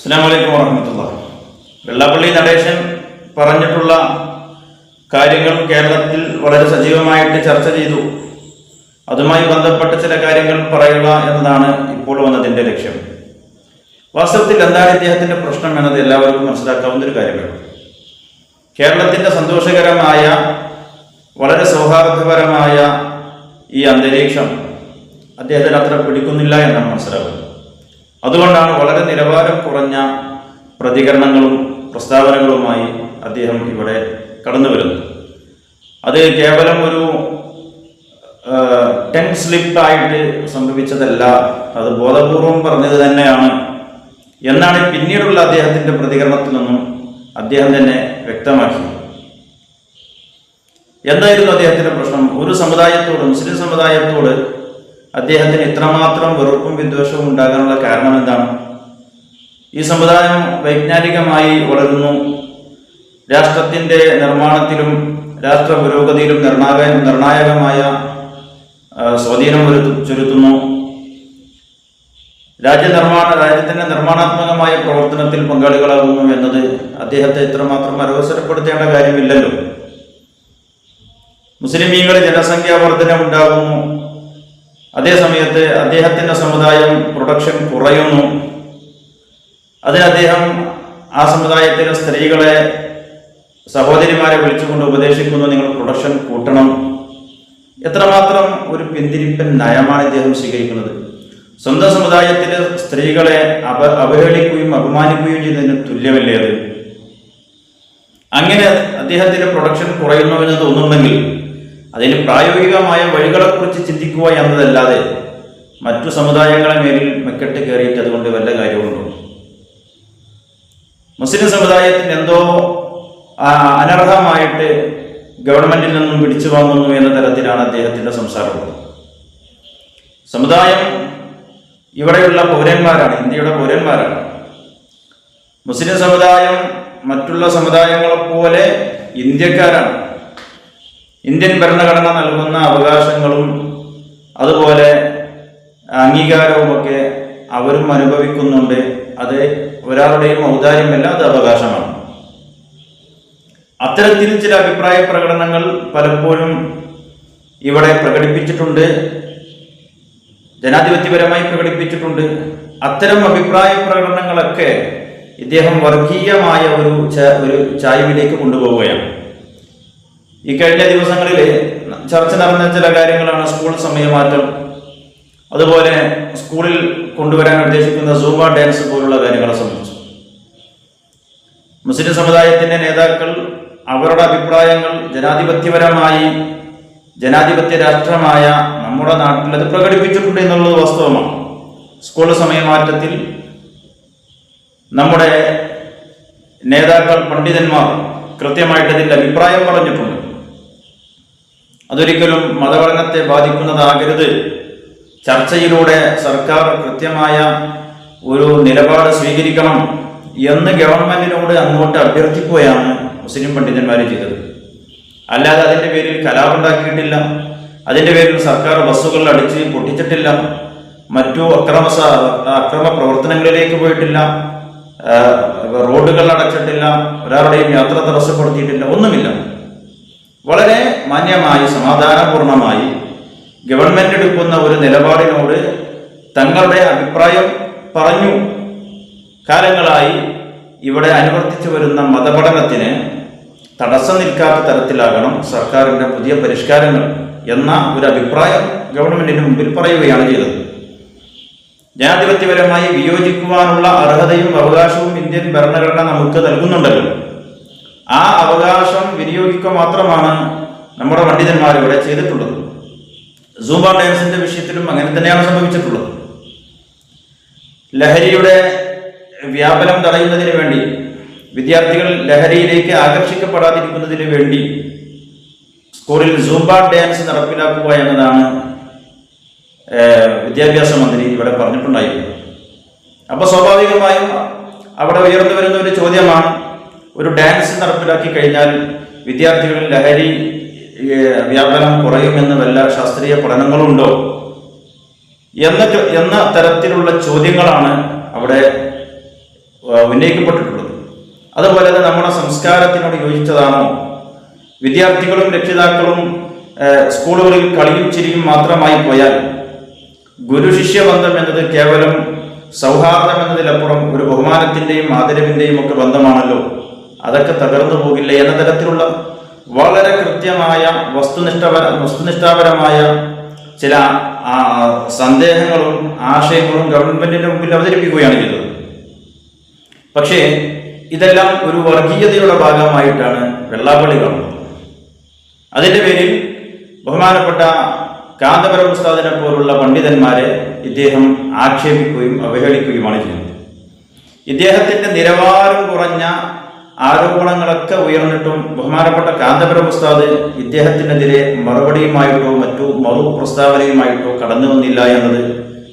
അസ്സലാമു അലൈക്കും വറഹ്മത്തുള്ളാഹി. വെള്ളാപ്പള്ളി നടേശൻ പറഞ്ഞിട്ടുള്ള കാര്യങ്ങൾ കേരളത്തിൽ വളരെ സജീവമായിട്ട് ചർച്ച ചെയ്തു. അതുമായി ബന്ധപ്പെട്ട ചില കാര്യങ്ങൾ പറയുക എന്നതാണ് ഇപ്പോൾ വന്നതിൻ്റെ ലക്ഷ്യം. വാസ്തവത്തിൽ എന്താണ് ഇദ്ദേഹത്തിൻ്റെ പ്രശ്നം എന്നത് എല്ലാവർക്കും മനസ്സിലാക്കാവുന്ന ഒരു കാര്യമാണ്. കേരളത്തിൻ്റെ സന്തോഷകരമായ വളരെ സൗഹാർദ്ദപരമായ ഈ അന്തരീക്ഷം അദ്ദേഹത്തിന് അത്ര പിടിക്കുന്നില്ല എന്നാണ് മനസ്സിലാക്കുന്നത്. അതുകൊണ്ടാണ് വളരെ നിലവാരം കുറഞ്ഞ പ്രതികരണങ്ങളും പ്രസ്താവനകളുമായി അദ്ദേഹം ഇവിടെ കടന്നു വരുന്നത്. അത് കേവലം ഒരു ടെൻ സ്ലിപ്പായിട്ട് സംഭവിച്ചതല്ല, അത് ബോധപൂർവം പറഞ്ഞത് തന്നെയാണ് എന്നാണ് പിന്നീടുള്ള അദ്ദേഹത്തിൻ്റെ പ്രതികരണത്തിൽ നിന്നും അദ്ദേഹം തന്നെ വ്യക്തമാക്കി. എന്തായിരുന്നു അദ്ദേഹത്തിൻ്റെ പ്രശ്നം? ഒരു സമുദായത്തോട്, മുസ്ലിം സമുദായത്തോട് അദ്ദേഹത്തിന് ഇത്രമാത്രം വെറുപ്പും വിദ്വേഷവും ഉണ്ടാകാനുള്ള കാരണം എന്താണ്? ഈ സമുദായം വൈജ്ഞാനികമായി വളരുന്നു, രാഷ്ട്രത്തിൻ്റെ നിർമ്മാണത്തിലും രാഷ്ട്ര പുരോഗതിയിലും നിർണായകമായ സ്വാധീനം ചെലുത്തുന്നു, രാജ്യത്തിൻ്റെ നിർമ്മാണാത്മകമായ പ്രവർത്തനത്തിൽ പങ്കാളികളാകുന്നു എന്നത് അദ്ദേഹത്തെ ഇത്രമാത്രം അലോസരപ്പെടുത്തേണ്ട കാര്യമില്ലല്ലോ. മുസ്ലിമീങ്ങളിൽ ജനസംഖ്യാ വർധന ഉണ്ടാകുന്നു, അതേസമയത്ത് അദ്ദേഹത്തിൻ്റെ സമുദായം പ്രൊഡക്ഷൻ കുറയുന്നു. അതിന് അദ്ദേഹം ആ സമുദായത്തിലെ സ്ത്രീകളെ, സഹോദരിമാരെ വിളിച്ചുകൊണ്ട് ഉപദേശിക്കുന്നു, നിങ്ങൾ പ്രൊഡക്ഷൻ കൂട്ടണം. എത്രമാത്രം ഒരു പിന്തിരിപ്പൻ നയമാണ് ഇദ്ദേഹം സ്വീകരിക്കുന്നത്. സ്വന്തം സമുദായത്തിലെ സ്ത്രീകളെ അവഹേളിക്കുകയും അപമാനിക്കുകയും ചെയ്യുന്നതിന് തുല്യമല്ലേ അത്? അങ്ങനെ അദ്ദേഹത്തിന്റെ പ്രൊഡക്ഷൻ കുറയുന്നു എന്ന് തോന്നുന്നുണ്ടെങ്കിൽ അതിന് പ്രായോഗികമായ വഴികളെക്കുറിച്ച് ചിന്തിക്കുക എന്നതല്ലാതെ മറ്റു സമുദായങ്ങളെ മേലിൽ മെക്കെട്ട് കയറിയിട്ട് അതുകൊണ്ട് വല്ല കാര്യമുണ്ടോ? മുസ്ലിം സമുദായത്തിന് എന്തോ അനർഹമായിട്ട് ഗവൺമെന്റിൽ നിന്നും പിടിച്ചു വാങ്ങുന്നു എന്ന തരത്തിലാണ് അദ്ദേഹത്തിന്റെ സംസാരം. സമുദായം ഇവിടെയുള്ള പൗരന്മാരാണ്, ഇന്ത്യയുടെ പൗരന്മാരാണ്. മുസ്ലിം സമുദായം മറ്റുള്ള സമുദായങ്ങളെപ്പോലെ ഇന്ത്യക്കാരാണ്. ഇന്ത്യൻ ഭരണഘടന നൽകുന്ന അവകാശങ്ങളും അതുപോലെ അംഗീകാരവുമൊക്കെ അവരും അനുഭവിക്കുന്നുണ്ട്. അത് ഒരാളുടെയും ഔദാര്യമല്ല, അത് അവകാശമാണ്. അത്തരത്തിൽ ചില അഭിപ്രായ പ്രകടനങ്ങൾ പലപ്പോഴും ഇവിടെ പ്രകടിപ്പിച്ചിട്ടുണ്ട്, ജനാധിപത്യപരമായി പ്രകടിപ്പിച്ചിട്ടുണ്ട്. അത്തരം അഭിപ്രായ പ്രകടനങ്ങളൊക്കെ ഇദ്ദേഹം വർഗീയമായ ഒരു ചായ്വിലേക്ക് കൊണ്ടുപോവുകയാണ്. ഈ കഴിഞ്ഞ ദിവസങ്ങളിൽ ചർച്ച നടന്ന ചില കാര്യങ്ങളാണ് സ്കൂൾ സമയമാറ്റം, അതുപോലെ സ്കൂളിൽ കൊണ്ടുവരാൻ ഉദ്ദേശിക്കുന്ന സൂംബ ഡാൻസ് പോലുള്ള കാര്യങ്ങളെ സംബന്ധിച്ചു. മുസ്ലിം സമുദായത്തിന്റെ നേതാക്കൾ അവരുടെ അഭിപ്രായങ്ങൾ ജനാധിപത്യപരമായി, ജനാധിപത്യ രാഷ്ട്രമായ നമ്മുടെ നാട്ടിൽ അത് പ്രകടിപ്പിച്ചിട്ടുണ്ട് എന്നുള്ളത് വാസ്തവമാണ്. സ്കൂൾ സമയമാറ്റത്തിൽ നമ്മുടെ നേതാക്കൾ, പണ്ഡിതന്മാർ കൃത്യമായിട്ട് ഇതിൻ്റെ അഭിപ്രായം പറഞ്ഞിട്ടുണ്ട്. അതൊരിക്കലും മതപഠനത്തെ ബാധിക്കുന്നതാകരുത്. ചർച്ചയിലൂടെ സർക്കാർ കൃത്യമായ ഒരു നിലപാട് സ്വീകരിക്കണം എന്ന് ഗവൺമെന്റിനോട് അങ്ങോട്ട് അഭ്യർത്ഥിക്കുകയാണ് മുസ്ലിം പണ്ഡിതന്മാർ ചെയ്തത്. അല്ലാതെ അതിൻ്റെ പേരിൽ കലാപുണ്ടാക്കിയിട്ടില്ല, അതിൻ്റെ പേരിൽ സർക്കാർ ബസ്സുകൾ അടിച്ച് പൊട്ടിച്ചിട്ടില്ല, മറ്റു അക്രമ പ്രവർത്തനങ്ങളിലേക്ക് പോയിട്ടില്ല, റോഡുകൾ അടച്ചിട്ടില്ല, ഒരാളുടെയും യാത്ര തടസ്സപ്പെടുത്തിയിട്ടില്ല, ഒന്നുമില്ല. വളരെ മാന്യമായി, സമാധാനപൂർണമായി ഗവൺമെന്റ് എടുക്കുന്ന ഒരു നിലപാടിനോട് തങ്ങളുടെ അഭിപ്രായം പറഞ്ഞു. കാലങ്ങളായി ഇവിടെ അനുവർത്തിച്ചു വരുന്ന മതപഠനത്തിന് തടസ്സം നിൽക്കാത്ത തരത്തിലാകണം സർക്കാരിൻ്റെ പുതിയ പരിഷ്കാരങ്ങൾ എന്ന ഒരു അഭിപ്രായം ഗവൺമെന്റിന് മുമ്പിൽ പറയുകയാണ് ചെയ്തത്. ജനാധിപത്യപരമായി വിയോജിക്കുവാനുള്ള അർഹതയും അവകാശവും ഇന്ത്യൻ ഭരണഘടന നമുക്ക് നൽകുന്നുണ്ടല്ലോ. ആ അവകാശം വിനിയോഗിക്കുക മാത്രമാണ് നമ്മുടെ പണ്ഡിതന്മാർ ഇവിടെ ചെയ്തിട്ടുള്ളത്. സൂംബ ഡാൻസിന്റെ വിഷയത്തിലും അങ്ങനെ തന്നെയാണ് സംഭവിച്ചിട്ടുള്ളത്. ലഹരിയുടെ വ്യാപനം തടയുന്നതിന് വേണ്ടി, വിദ്യാർത്ഥികൾ ലഹരിയിലേക്ക് ആകർഷിക്കപ്പെടാതിരിക്കുന്നതിന് വേണ്ടി സ്കൂളിൽ സൂംബ ഡാൻസ് നടപ്പിലാക്കുക എന്നതാണ് വിദ്യാഭ്യാസ മന്ത്രി ഇവിടെ പറഞ്ഞിട്ടുണ്ടായിരുന്നത്. അപ്പോൾ സ്വാഭാവികമായും അവിടെ ഉയർന്നു വരുന്ന ഒരു ചോദ്യമാണ്, ഒരു ഡാൻസ് നടപ്പിലാക്കി കഴിഞ്ഞാൽ വിദ്യാർത്ഥികളിൽ ലഹരി വ്യാപനം കുറയുമെന്ന് വല്ല ശാസ്ത്രീയ പഠനങ്ങളുണ്ടോ എന്ന തരത്തിലുള്ള ചോദ്യങ്ങളാണ് അവിടെ ഉന്നയിക്കപ്പെട്ടിട്ടുള്ളത്. അതുപോലെ തന്നെ നമ്മുടെ സംസ്കാരത്തിനോട് യോജിച്ചതാണോ? വിദ്യാർത്ഥികളും രക്ഷിതാക്കളും സ്കൂളുകളിൽ കളിയും ചിരിയും മാത്രമായി പോയാൽ ഗുരു ശിഷ്യ ബന്ധം എന്നത് കേവലം സൗഹാർദ്ദം എന്നതിലപ്പുറം ഒരു ബഹുമാനത്തിന്റെയും ആദരവിന്റെയും ഒക്കെ ബന്ധമാണല്ലോ. അതൊക്കെ തകർന്നു പോകില്ല എന്ന തരത്തിലുള്ള വളരെ കൃത്യമായ വസ്തുനിഷ്ഠാപരമായ ചില സന്ദേഹങ്ങളും ആശയങ്ങളും ഗവൺമെന്റിന്റെ മുമ്പിൽ അവതരിപ്പിക്കുകയാണ് ചെയ്തത്. പക്ഷേ ഇതെല്ലാം ഒരു വർഗീയതയുടെ ഭാഗമായിട്ടാണ് വെള്ളാപ്പള്ളി കാണുന്നത്. അതിന്റെ പേരിൽ ബഹുമാനപ്പെട്ട കാന്തപുരം ഉസ്താദിനെ പോലുള്ള പണ്ഡിതന്മാരെ ഇദ്ദേഹം ആക്ഷേപിക്കുകയും അവഹേളിക്കുകയുമാണ് ചെയ്യുന്നത്. ഇദ്ദേഹത്തിന്റെ നിലവാരം കുറഞ്ഞ ആരോപണങ്ങളൊക്കെ ഉയർന്നിട്ടും ബഹുമാനപ്പെട്ട കാന്തപുരം ഉസ്താദ് ഇദ്ദേഹത്തിനെതിരെ മറുപടിയുമായിട്ടോ മറ്റു മറു പ്രസ്താവനയുമായിട്ടോ കടന്നു വന്നില്ല എന്നത്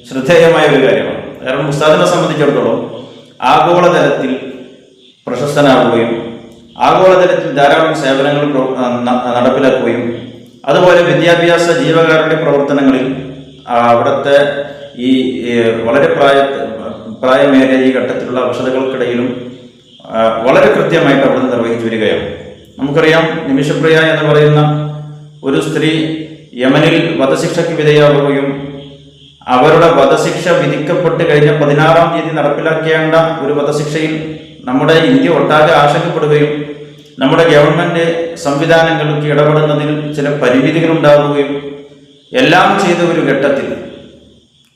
ശ്രദ്ധേയമായ ഒരു കാര്യമാണ്. കാരണം ഉസ്താദിനെ സംബന്ധിച്ചിടത്തോളം ആഗോളതലത്തിൽ പ്രശസ്തനാവുകയും ആഗോളതലത്തിൽ ധാരാളം സേവനങ്ങൾ നടപ്പിലാക്കുകയും അതുപോലെ വിദ്യാഭ്യാസ ജീവകാരുണ്യ പ്രവർത്തനങ്ങളിൽ അവിടുത്തെ ഈ വളരെ പ്രായമേറിയ ഈ ഘട്ടത്തിലുള്ള അവശതകൾക്കിടയിലും വളരെ കൃത്യമായിട്ട് അവിടെ നിർവഹിച്ചു വരികയാണ്. നമുക്കറിയാം, നിമിഷപ്രിയ എന്ന് പറയുന്ന ഒരു സ്ത്രീ യമനിൽ വധശിക്ഷയ്ക്ക് വിധേയമാവുകയും അവരുടെ വധശിക്ഷ വിധിക്കപ്പെട്ട് കഴിഞ്ഞ 16-ാം തീയതി നടപ്പിലാക്കേണ്ട ഒരു വധശിക്ഷയിൽ നമ്മുടെ ഇന്ത്യ ഒട്ടാകെ ആശങ്കപ്പെടുകയും നമ്മുടെ ഗവൺമെന്റ് സംവിധാനങ്ങൾക്ക് ഇടപെടുന്നതിൽ ചില പരിമിതികൾ ഉണ്ടാവുകയും എല്ലാം ചെയ്ത ഒരു ഘട്ടത്തിൽ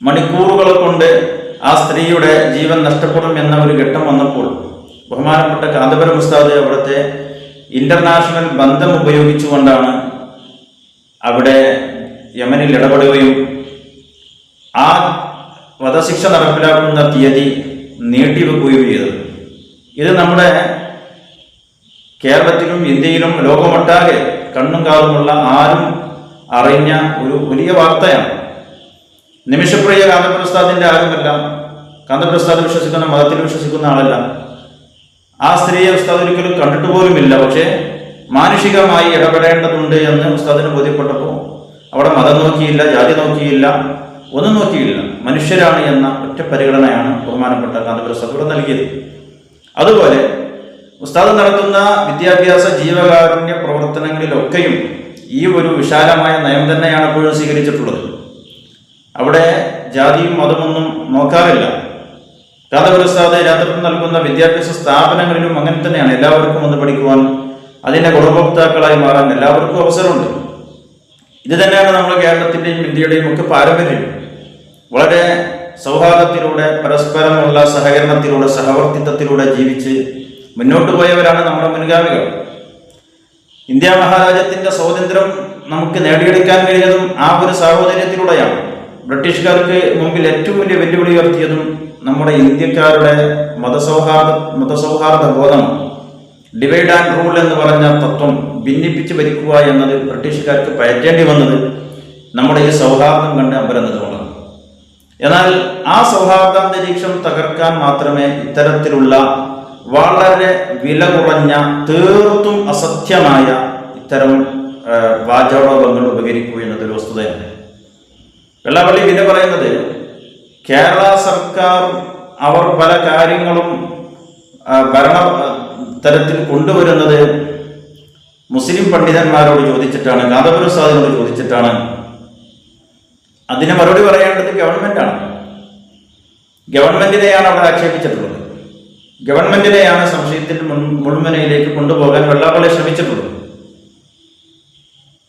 മണിക്കൂറുകൾ കൊണ്ട് ആ സ്ത്രീയുടെ ജീവൻ നഷ്ടപ്പെടും എന്ന ഒരു ഘട്ടം വന്നപ്പോൾ ബഹുമാനപ്പെട്ട കാന്തപുരം ഉസ്താദ് അവിടുത്തെ ഇന്റർനാഷണൽ ബന്ധം ഉപയോഗിച്ചുകൊണ്ടാണ് അവിടെ യമനിൽ ഇടപെടുകയും ആ വധശിക്ഷ നടപ്പിലാക്കുന്ന തീയതി നീട്ടിവെക്കുകയും ചെയ്തത്. ഇത് നമ്മുടെ കേരളത്തിലും ഇന്ത്യയിലും ലോകമൊട്ടാകെ കണ്ണും കാതുമുള്ള ആരും അറിഞ്ഞ ഒരു വലിയ വാർത്തയാണ്. നിമിഷപ്രിയ കാന്തപുരം ഉസ്താദിന്റെ ആരുമല്ല, കാന്തപുരം ഉസ്താദ് വിശ്വസിക്കുന്ന മതത്തിൽ വിശ്വസിക്കുന്ന ആളല്ല. ആ സ്ത്രീയെ ഉസ്താദ് ഒരിക്കലും കണ്ടിട്ട് പോലുമില്ല. പക്ഷേ മാനുഷികമായി ഇടപെടേണ്ടതുണ്ട് എന്ന് ഉസ്താദിന് ബോധ്യപ്പെട്ടപ്പോൾ അവിടെ മതം നോക്കിയില്ല, ജാതി നോക്കിയില്ല, ഒന്നും നോക്കിയില്ല. മനുഷ്യരാണ് എന്ന ഒറ്റ പരിഗണനയാണ് ബഹുമാനപ്പെട്ട കാന്തപുരം ഉസ്താദ് ഇവിടെ നൽകിയത്. അതുപോലെ ഉസ്താദ് നടത്തുന്ന വിദ്യാഭ്യാസ ജീവകാരുണ്യ പ്രവർത്തനങ്ങളിലൊക്കെയും ഈ ഒരു വിശാലമായ നയം തന്നെയാണ് എപ്പോഴും സ്വീകരിച്ചിട്ടുള്ളത്. അവിടെ ജാതിയും മതമൊന്നും നോക്കാറില്ല. കാന്തപുരം ഉസ്താദ് നേതൃത്വം നൽകുന്ന വിദ്യാഭ്യാസ സ്ഥാപനങ്ങളിലും അങ്ങനെ തന്നെയാണ്. എല്ലാവർക്കും ഒന്ന് പഠിക്കുവാൻ, അതിൻ്റെ ഗുണഭോക്താക്കളായി മാറാൻ എല്ലാവർക്കും അവസരമുണ്ട്. ഇത് തന്നെയാണ് നമ്മുടെ കേരളത്തിൻ്റെയും ഇന്ത്യയുടെയും ഒക്കെ പാരമ്പര്യം. വളരെ സൗഹാർദ്ദത്തിലൂടെ, പരസ്പരമുള്ള സഹകരണത്തിലൂടെ, സഹവർത്തിത്വത്തിലൂടെ ജീവിച്ച് മുന്നോട്ട് പോയവരാണ് നമ്മുടെ മുൻഗാമികൾ. ഇന്ത്യ മഹാരാജ്യത്തിന്റെ സ്വാതന്ത്ര്യം നമുക്ക് നേടിയെടുക്കാൻ കഴിഞ്ഞതും ആ ഒരു സാഹോദര്യത്തിലൂടെയാണ്. ബ്രിട്ടീഷുകാർക്ക് മുമ്പിൽ ഏറ്റവും വലിയ വെല്ലുവിളി ഉയർത്തിയതും നമ്മുടെ ഇന്ത്യക്കാരുടെ മതസൗഹാർദ്ദ ബോധമാണ്. ഡിവൈഡ് ആൻഡ് റൂൾ എന്ന് പറഞ്ഞ തത്വം, ഭിന്നിപ്പിച്ച് ഭരിക്കുക എന്നത് ബ്രിട്ടീഷുകാർക്ക് പയറ്റേണ്ടി വന്നത് നമ്മുടെ ഈ സൗഹാർദ്ദം കണ്ട് അമ്പരന്നതുകൊണ്ടാണ്. എന്നാൽ ആ സൗഹാർദ്ദാന്തരീക്ഷം തകർക്കാൻ മാത്രമേ ഇത്തരത്തിലുള്ള വളരെ വില കുറഞ്ഞ, തീർത്തും അസത്യമായ ഇത്തരം വാചാടോപങ്ങൾ ഉപകരിക്കൂ എന്നതൊരു വസ്തുതയാണ്. വെള്ളാപ്പള്ളി പിന്നെ പറയുന്നത്, കേരള സർക്കാർ അവർ പല കാര്യങ്ങളും ഭരണ തരത്തിൽ കൊണ്ടുവരുന്നത് മുസ്ലിം പണ്ഡിതന്മാരോട് ചോദിച്ചിട്ടാണ്, കാന്തപുരം ഉസ്താദിനോട് ചോദിച്ചിട്ടാണ്. അതിന് മറുപടി പറയേണ്ടത് ഗവൺമെന്റാണ്. ഗവൺമെന്റിനെയാണ് അവിടെ ആക്ഷേപിച്ചിട്ടുള്ളത്. ഗവൺമെന്റിനെയാണ് സംശയത്തിന്റെ മുൾമുനയിലേക്ക് കൊണ്ടുപോകാൻ വെള്ളാപ്പള്ളി ശ്രമിച്ചിട്ടുള്ളത്.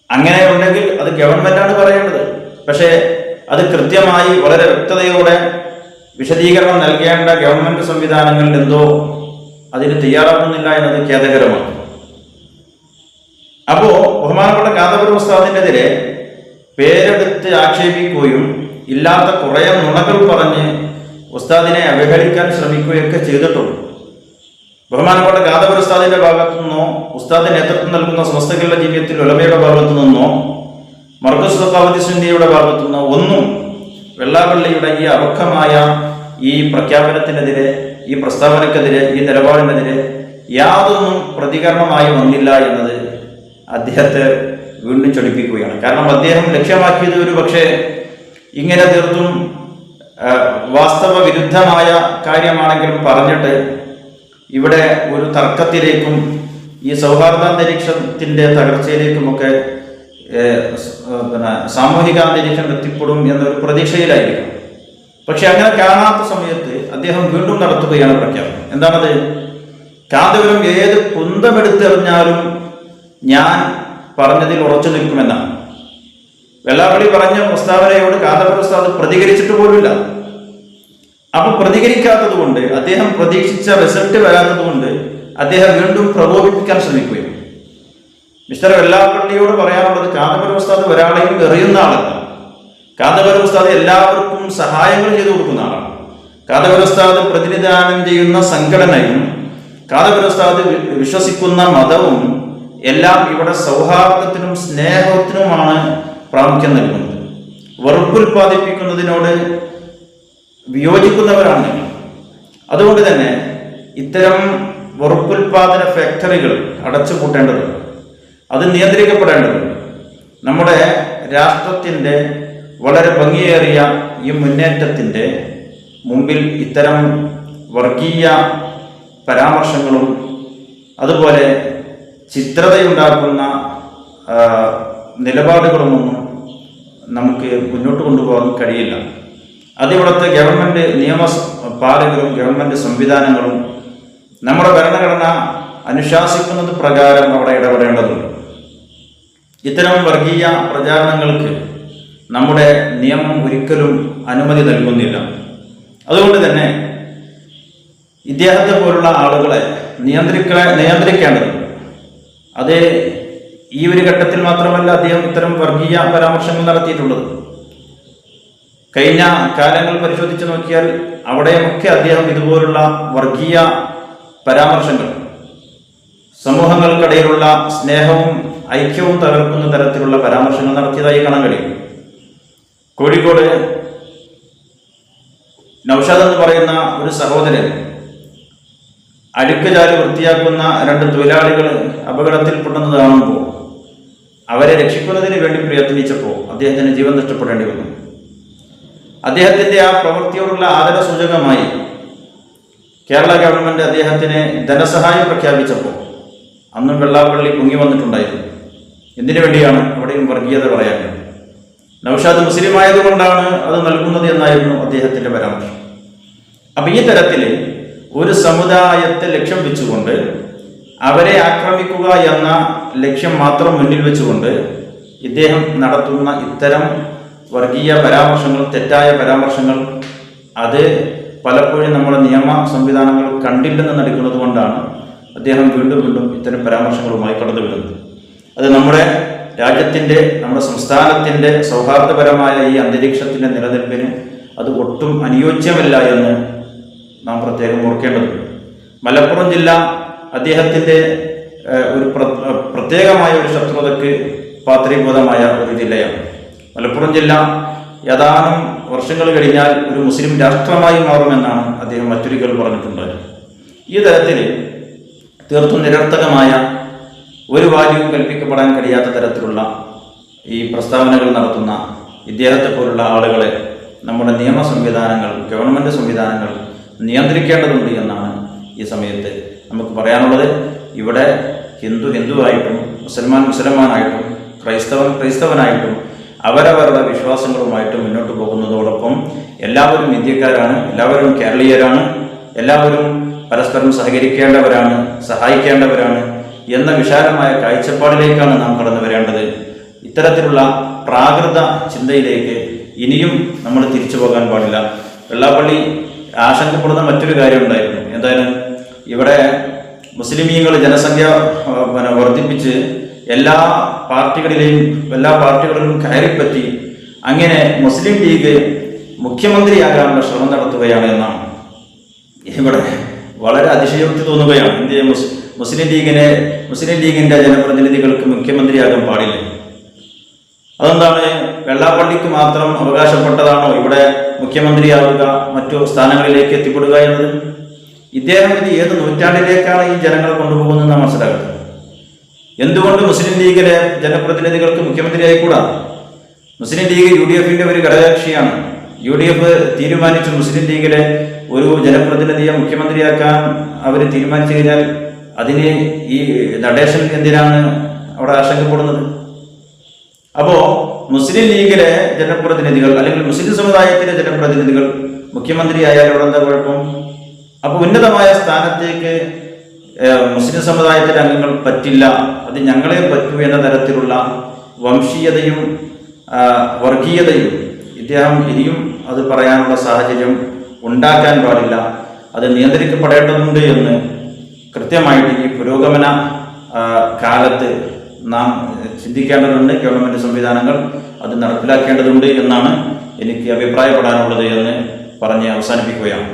അങ്ങനെ ഉണ്ടെങ്കിൽ അത് ഗവൺമെന്റാണ് പറയേണ്ടത്. പക്ഷേ അത് കൃത്യമായി വളരെ വ്യക്തതയോടെ വിശദീകരണം നൽകേണ്ട ഗവൺമെന്റ് സംവിധാനങ്ങളിൽ എന്തോ അതിന് തയ്യാറാകുന്നില്ല എന്നത് ഖേദകരമാണ്. അപ്പോ ബഹുമാനപ്പെട്ട കാന്തപുരം ഉസ്താദിനെതിരെ പേരെടുത്ത് ആക്ഷേപിക്കുകയും ഇല്ലാത്ത കുറെ നുണകൾ പറഞ്ഞ് ഉസ്താദിനെ അവഹേളിക്കാൻ ശ്രമിക്കുകയൊക്കെ ചെയ്തിട്ടുണ്ട്. ബഹുമാനപ്പെട്ട കാന്തപുരം ഉസ്താദിന്റെ ഭാഗത്തു നിന്നോ, ഉസ്താദ് നേതൃത്വം നൽകുന്ന സമസ്ത കേരള ജമിയത്തുൽ ഉലമയുടെ ഭാഗത്തു നിന്നോ, മർകസ് സഖാവത്തി സുന്നിയുടെ ഭാഗത്തു നിന്നോ ഒന്നും വെള്ളാപ്പള്ളിയുടെ ഈ അപക്വമായ ഈ പ്രഖ്യാപനത്തിനെതിരെ, ഈ പ്രസ്താവനക്കെതിരെ, ഈ നിലപാടിനെതിരെ യാതൊന്നും പ്രതികരണമായി വന്നില്ല എന്നത് അദ്ദേഹത്തെ വീണ്ടും ചൊടിപ്പിക്കുകയാണ്. കാരണം അദ്ദേഹം ലക്ഷ്യമാക്കിയത് ഒരു പക്ഷേ ഇങ്ങനെ തീർത്തും വാസ്തവ വിരുദ്ധമായ കാര്യമാണെങ്കിലും പറഞ്ഞിട്ട് ഇവിടെ ഒരു തർക്കത്തിലേക്കും ഈ സൗഹാർദ്ദാന്തരീക്ഷത്തിൻ്റെ തകർച്ചയിലേക്കുമൊക്കെ സാമൂഹികാന്തരീക്ഷം എത്തിപ്പെടും എന്നൊരു പ്രതീക്ഷയിലായിരിക്കും. പക്ഷെ അങ്ങനെ കാണാത്ത സമയത്ത് അദ്ദേഹം വീണ്ടും നടത്തുകയാണ് പ്രഖ്യാപനം. എന്താണത്? കാന്തപുരം ഏത് കുന്തമെടുത്തെറിഞ്ഞാലും ഞാൻ പറഞ്ഞതിൽ ഉറച്ചു നിൽക്കുമെന്നാണ്. വെള്ളാപ്പള്ളി പറഞ്ഞ പ്രസ്താവനയോട് കാന്തപുരം ഉസ്താദ് പ്രതികരിച്ചിട്ട് പോലുമില്ല. അപ്പൊ പ്രതികരിക്കാത്തത് കൊണ്ട്, അദ്ദേഹം പ്രതീക്ഷിച്ച റിസൾട്ട് വരാത്തത് കൊണ്ട് അദ്ദേഹം വീണ്ടും പ്രകോപിപ്പിക്കാൻ ശ്രമിക്കുകയും. മിസ്റ്റർ വെള്ളാപ്പള്ളിയോട് പറയാനുള്ളത്, കാന്തപുരം ഉസ്താദ് ഒരാളെയും എറിയുന്ന ആളല്ല. കാന്തപുരം ഉസ്താദ് എല്ലാവർക്കും സഹായങ്ങൾ ചെയ്തു കൊടുക്കുന്ന ആളാണ്. കാന്തപുരം ഉസ്താദ് പ്രതിനിധാനം ചെയ്യുന്ന സംഘടനയും കാന്തപുരം ഉസ്താദ് വിശ്വസിക്കുന്ന മതവും എല്ലാം ഇവിടെ സൗഹാർദ്ദത്തിനും സ്നേഹത്തിനുമാണ് പ്രാമുഖ്യം നൽകുന്നത്. വെറുപ്പുൽപാദിപ്പിക്കുന്നതിനോട് വിയോജിക്കുന്നവരാണ് നിങ്ങൾ. അതുകൊണ്ട് തന്നെ ഇത്തരം വെറുപ്പുൽപാദന ഫാക്ടറികൾ അടച്ചുപൂട്ടേണ്ടതുണ്ട്. അത് നിയന്ത്രിക്കപ്പെടേണ്ടതുണ്ട്. നമ്മുടെ രാഷ്ട്രത്തിൻ്റെ വളരെ ഭംഗിയേറിയ ഈ മുന്നേറ്റത്തിൻ്റെ മുമ്പിൽ ഇത്തരം വർഗീയ പരാമർശങ്ങളും അതുപോലെ ചിത്രതയുണ്ടാക്കുന്ന നിലപാടുകളുമൊന്നും നമുക്ക് മുന്നോട്ട് കൊണ്ടുപോകാൻ കഴിയില്ല. അതിവിടുത്തെ ഗവൺമെൻറ് നിയമപാലകരും ഗവൺമെൻറ് സംവിധാനങ്ങളും നമ്മുടെ ഭരണഘടന അനുശാസിക്കുന്നത് പ്രകാരം അവിടെ ഇടപെടേണ്ടതുണ്ട്. ഇത്തരം വർഗീയ പ്രചാരണങ്ങൾക്ക് നമ്മുടെ നിയമം ഒരിക്കലും അനുമതി നൽകുന്നില്ല. അതുകൊണ്ട് തന്നെ ഇദ്ദേഹത്തെ പോലുള്ള ആളുകളെ നിയന്ത്രിക്കേണ്ടതുണ്ട്. അത് ഈ ഒരു ഘട്ടത്തിൽ മാത്രമല്ല അദ്ദേഹം ഇത്തരം വർഗീയ പരാമർശങ്ങൾ നടത്തിയിട്ടുള്ളത്. കഴിഞ്ഞ കാലങ്ങൾ പരിശോധിച്ച് നോക്കിയാൽ അവിടെയൊക്കെ അദ്ദേഹം ഇതുപോലുള്ള വർഗീയ പരാമർശങ്ങൾ, സമൂഹങ്ങൾക്കിടയിലുള്ള സ്നേഹവും ഐക്യവും തകർക്കുന്ന തരത്തിലുള്ള പരാമർശങ്ങൾ നടത്തിയതായി കാണാൻ കഴിയും. കോഴിക്കോട് നൗഷാദ് എന്ന് പറയുന്ന ഒരു സഹോദരൻ അഴുക്കുചാല് വൃത്തിയാക്കുന്ന 2 തൊഴിലാളികൾ അപകടത്തിൽപ്പെടുന്നത് കാണുമ്പോൾ അവരെ രക്ഷിക്കുന്നതിന് വേണ്ടി പ്രയത്നിച്ചപ്പോൾ അദ്ദേഹത്തിന് ജീവൻ നഷ്ടപ്പെടേണ്ടി വന്നു. അദ്ദേഹത്തിൻ്റെ ആ പ്രവൃത്തിയോടുള്ള ആദരസൂചകമായി കേരള ഗവൺമെൻറ് അദ്ദേഹത്തിന് ധനസഹായം പ്രഖ്യാപിച്ചപ്പോൾ അന്നും വെള്ളാപ്പള്ളി പൊങ്ങി വന്നിട്ടുണ്ടായിരുന്നു. എന്തിനു വേണ്ടിയാണ്? അവിടെയും വർഗീയത പറയാൻ. നൗഷാദ് മുസ്ലിം ആയതുകൊണ്ടാണ് അത് നൽകുന്നത് എന്നായിരുന്നു അദ്ദേഹത്തിൻ്റെ പരാമർശം. അപ്പം ഈ തരത്തിൽ ഒരു സമുദായത്തെ ലക്ഷ്യം വെച്ചുകൊണ്ട് അവരെ ആക്രമിക്കുക എന്ന ലക്ഷ്യം മാത്രം മുന്നിൽ വെച്ചുകൊണ്ട് ഇദ്ദേഹം നടത്തുന്ന ഇത്തരം വർഗീയ പരാമർശങ്ങൾ, തെറ്റായ പരാമർശങ്ങൾ, അത് പലപ്പോഴും നമ്മുടെ നിയമ സംവിധാനങ്ങൾ കണ്ടില്ലെന്ന് നടിക്കുന്നത് കൊണ്ടാണ് അദ്ദേഹം വീണ്ടും വീണ്ടും ഇത്തരം പരാമർശങ്ങളുമായി കടന്നു വരുന്നത്. അത് നമ്മുടെ രാജ്യത്തിൻ്റെ, നമ്മുടെ സംസ്ഥാനത്തിൻ്റെ സൗഹാർദ്ദപരമായ ഈ അന്തരീക്ഷത്തിൻ്റെ നിലനിൽപ്പിന് അത് ഒട്ടും അനുയോജ്യമല്ല എന്ന് നാം പ്രത്യേകം ഓർക്കേണ്ടതുണ്ട്. മലപ്പുറം ജില്ല അദ്ദേഹത്തിൻ്റെ ഒരു പ്രത്യേകമായ ഒരു ശത്രുതയ്ക്ക് പാത്രീഭൂതമായ ഒരു ജില്ലയാണ്. മലപ്പുറം ജില്ല ഏതാനും വർഷങ്ങൾ കഴിഞ്ഞാൽ ഒരു മുസ്ലിം രാഷ്ട്രമായി മാറുമെന്നാണ് അദ്ദേഹം മറ്റൊരിക്കൽ പറഞ്ഞിട്ടുണ്ട്. ഈ തരത്തിൽ തീർത്തും നിരർത്ഥകമായ ഒരു വാല്യൂ കൽപ്പിക്കപ്പെടാൻ കഴിയാത്ത തരത്തിലുള്ള ഈ പ്രസ്താവനകൾ നടത്തുന്ന ഇദ്ദേഹത്തെ പോലുള്ള ആളുകളെ നമ്മുടെ നിയമ സംവിധാനങ്ങൾ, ഗവൺമെൻറ് സംവിധാനങ്ങൾ നിയന്ത്രിക്കേണ്ടതുണ്ട് എന്നാണ് ഈ സമയത്ത് നമുക്ക് പറയാനുള്ളത്. ഇവിടെ ഹിന്ദുവായിട്ടും മുസൽമാനായിട്ടും ക്രൈസ്തവനായിട്ടും അവരവരുടെ വിശ്വാസങ്ങളുമായിട്ട് മുന്നോട്ട് പോകുന്നതോടൊപ്പം എല്ലാവരും ഇന്ത്യക്കാരാണ്, എല്ലാവരും കേരളീയരാണ്, എല്ലാവരും പരസ്പരം സഹകരിക്കേണ്ടവരാണ്, സഹായിക്കേണ്ടവരാണ് എന്ന വിശാലമായ കാഴ്ചപ്പാടിലേക്കാണ് നാം കടന്നു വരേണ്ടത്. ഇത്തരത്തിലുള്ള പ്രാകൃത ചിന്തയിലേക്ക് ഇനിയും നമ്മൾ തിരിച്ചു പോകാൻ പാടില്ല. വെള്ളാപ്പള്ളി ആശങ്കപ്പെടുന്ന മറ്റൊരു കാര്യം ഉണ്ടായിരുന്നു. എന്തായാലും ഇവിടെ മുസ്ലിമീങ്ങൾ ജനസംഖ്യ വർദ്ധിപ്പിച്ച് എല്ലാ പാർട്ടികളിലും കയറിപ്പറ്റി അങ്ങനെ മുസ്ലിം ലീഗ് മുഖ്യമന്ത്രിയാകാനുള്ള ശ്രമം നടത്തുകയാണ് എന്നാണ് ഇവിടെ വളരെ അതിശയോക്തി തോന്നുകയാണ്. ഇന്ത്യ മുസ്ലിം ലീഗിൻ്റെ ജനപ്രതിനിധികൾക്ക് മുഖ്യമന്ത്രിയാകാൻ പാടില്ല. അതെന്താണ്? വെള്ളാപ്പള്ളിക്ക് മാത്രം അവകാശപ്പെട്ടതാണോ ഇവിടെ മുഖ്യമന്ത്രിയാവുക, മറ്റു സ്ഥാനങ്ങളിലേക്ക് എത്തിപ്പെടുക എന്നത്? ഇദ്ദേഹം ഇത് ഏത് നൂറ്റാണ്ടിലേക്കാണ് ഈ ജനങ്ങളെ കൊണ്ടുപോകുന്നത് നാം മനസ്സിലാക്കുന്നത്. എന്തുകൊണ്ട് മുസ്ലിം ലീഗിലെ ജനപ്രതിനിധികൾക്ക് മുഖ്യമന്ത്രി ആയിക്കൂടാ? മുസ്ലിം ലീഗ് UDF-ന്റെ ഒരു ഘടകകക്ഷിയാണ്. UDF തീരുമാനിച്ചു മുസ്ലിം ലീഗിലെ ഒരു ജനപ്രതിനിധിയെ മുഖ്യമന്ത്രിയാക്കാൻ അവർ തീരുമാനിച്ചു കഴിഞ്ഞാൽ അതിന് ഈ നടേശൻ എന്തിനാണ് അവിടെ ആശങ്കപ്പെടുന്നത്? അപ്പോൾ മുസ്ലിം ലീഗിലെ ജനപ്രതിനിധികൾ അല്ലെങ്കിൽ മുസ്ലിം സമുദായത്തിലെ ജനപ്രതിനിധികൾ മുഖ്യമന്ത്രിയായാൽ അവിടെ എന്താ കുഴപ്പം? അപ്പോൾ ഉന്നതമായ സ്ഥാനത്തേക്ക് മുസ്ലിം സമുദായത്തിലെ അംഗങ്ങൾ പറ്റില്ല, അത് ഞങ്ങളെ പറ്റൂ എന്ന തരത്തിലുള്ള വംശീയതയും വർഗീയതയും ഇദ്ദേഹം ഇനിയും അത് പറയാനുള്ള സാഹചര്യം ഉണ്ടാക്കാൻ പാടില്ല. അത് നിയന്ത്രിക്കപ്പെടേണ്ടതുണ്ട് എന്ന് കൃത്യമായിട്ട് ഈ പുരോഗമന കാലത്ത് നാം ചിന്തിക്കേണ്ടതുണ്ട്. ഗവൺമെൻറ് സംവിധാനങ്ങൾ അത് നടപ്പിലാക്കേണ്ടതുണ്ട് എന്നാണ് എനിക്ക് അഭിപ്രായപ്പെടാനുള്ളത് എന്ന് പറഞ്ഞ് അവസാനിപ്പിക്കുകയാണ്.